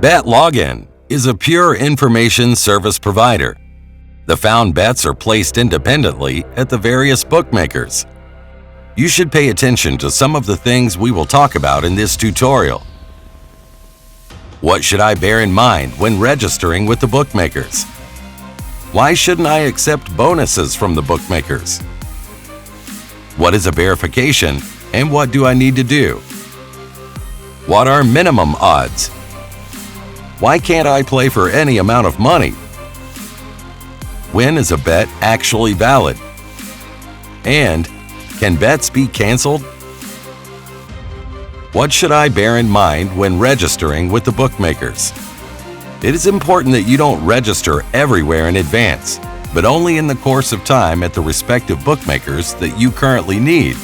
Betlogin is a pure information service provider. The found bets are placed independently at the various bookmakers. You should pay attention to some of the things we will talk about in this tutorial. What should I bear in mind when registering with the bookmakers? Why shouldn't I accept bonuses from the bookmakers? What is a verification and what do I need to do? What are minimum odds? Why can't I play for any amount of money? When is a bet actually valid? And can bets be canceled? What should I bear in mind when registering with the bookmakers? It is important that you don't register everywhere in advance, but only in the course of time at the respective bookmakers that you currently need.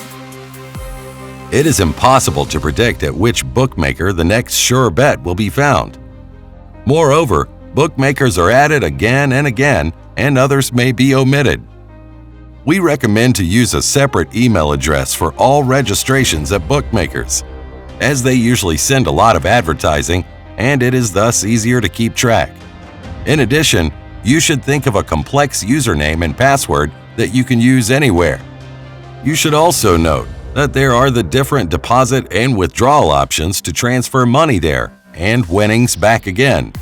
It is impossible to predict at which bookmaker the next sure bet will be found. Moreover, bookmakers are added again and again, and others may be omitted. We recommend to use a separate email address for all registrations at bookmakers, as they usually send a lot of advertising and it is thus easier to keep track. In addition, you should think of a complex username and password that you can use anywhere. You should also note that there are the different deposit and withdrawal options to transfer money there and winnings back again.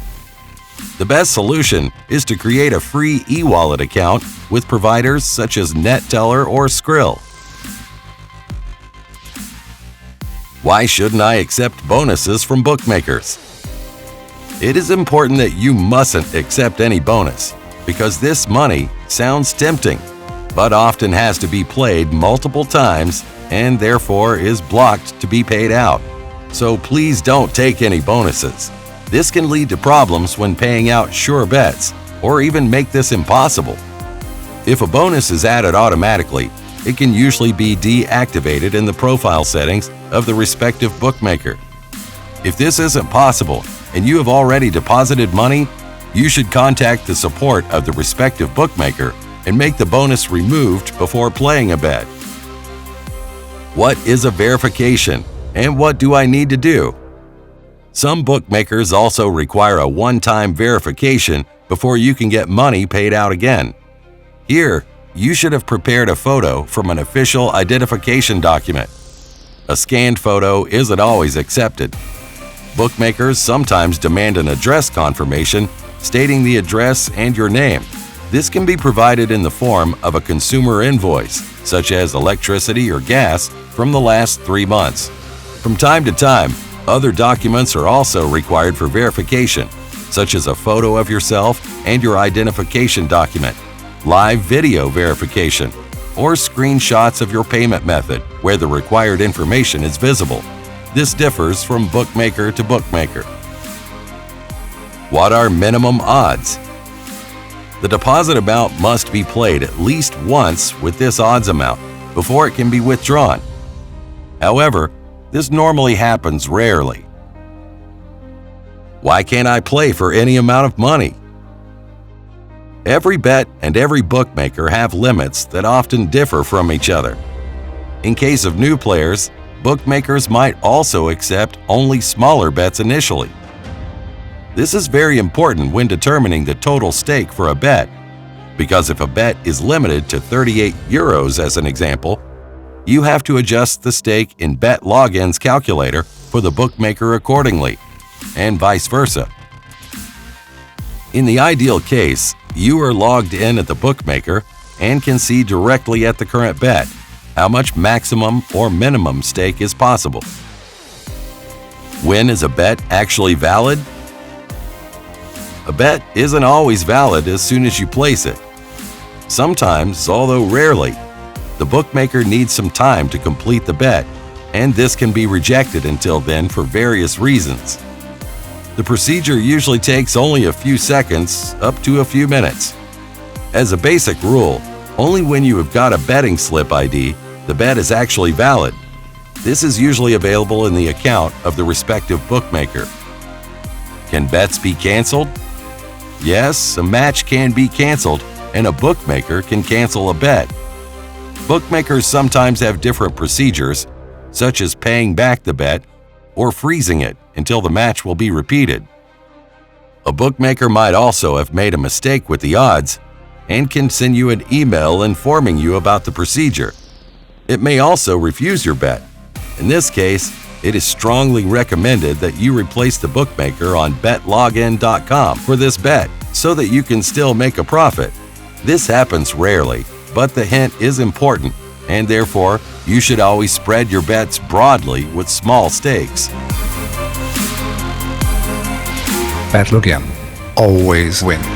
The best solution is to create a free e-wallet account with providers such as NetTeller or Skrill. Why shouldn't I accept bonuses from bookmakers? It is important that you mustn't accept any bonus because this money sounds tempting, but often has to be played multiple times and therefore is blocked to be paid out. So please don't take any bonuses. This can lead to problems when paying out sure bets or even make this impossible. If a bonus is added automatically, it can usually be deactivated in the profile settings of the respective bookmaker. If this isn't possible and you have already deposited money, you should contact the support of the respective bookmaker and make the bonus removed before playing a bet. What is a verification and what do I need to do? Some bookmakers also require a one-time verification before you can get money paid out again. Here, you should have prepared a photo from an official identification document. A scanned photo isn't always accepted. Bookmakers sometimes demand an address confirmation stating the address and your name. This can be provided in the form of a consumer invoice, such as electricity or gas, from the last 3 months. From time to time, other documents are also required for verification, such as a photo of yourself and your identification document, live video verification, or screenshots of your payment method where the required information is visible. This differs from bookmaker to bookmaker. What are minimum odds? The deposit amount must be played at least once with this odds amount before it can be withdrawn. However, this normally happens rarely. Why can't I play for any amount of money? Every bet and every bookmaker have limits that often differ from each other. In case of new players, bookmakers might also accept only smaller bets initially. This is very important when determining the total stake for a bet, because if a bet is limited to 38 euros as an example, you have to adjust the stake in Betlogin's calculator for the bookmaker accordingly, and vice versa. In the ideal case, you are logged in at the bookmaker and can see directly at the current bet how much maximum or minimum stake is possible. When is a bet actually valid? A bet isn't always valid as soon as you place it. Sometimes, although rarely, the bookmaker needs some time to complete the bet, and this can be rejected until then for various reasons. The procedure usually takes only a few seconds up to a few minutes. As a basic rule, only when you have got a betting slip ID, the bet is actually valid. This is usually available in the account of the respective bookmaker. Can bets be canceled? Yes, a match can be canceled, and a bookmaker can cancel a bet. Bookmakers sometimes have different procedures, such as paying back the bet or freezing it until the match will be repeated. A bookmaker might also have made a mistake with the odds and can send you an email informing you about the procedure. It may also refuse your bet. In this case, it is strongly recommended that you replace the bookmaker on betlogin.com for this bet so that you can still make a profit. This happens rarely, but the hint is important, and therefore, you should always spread your bets broadly with small stakes. Betlogin. Always win.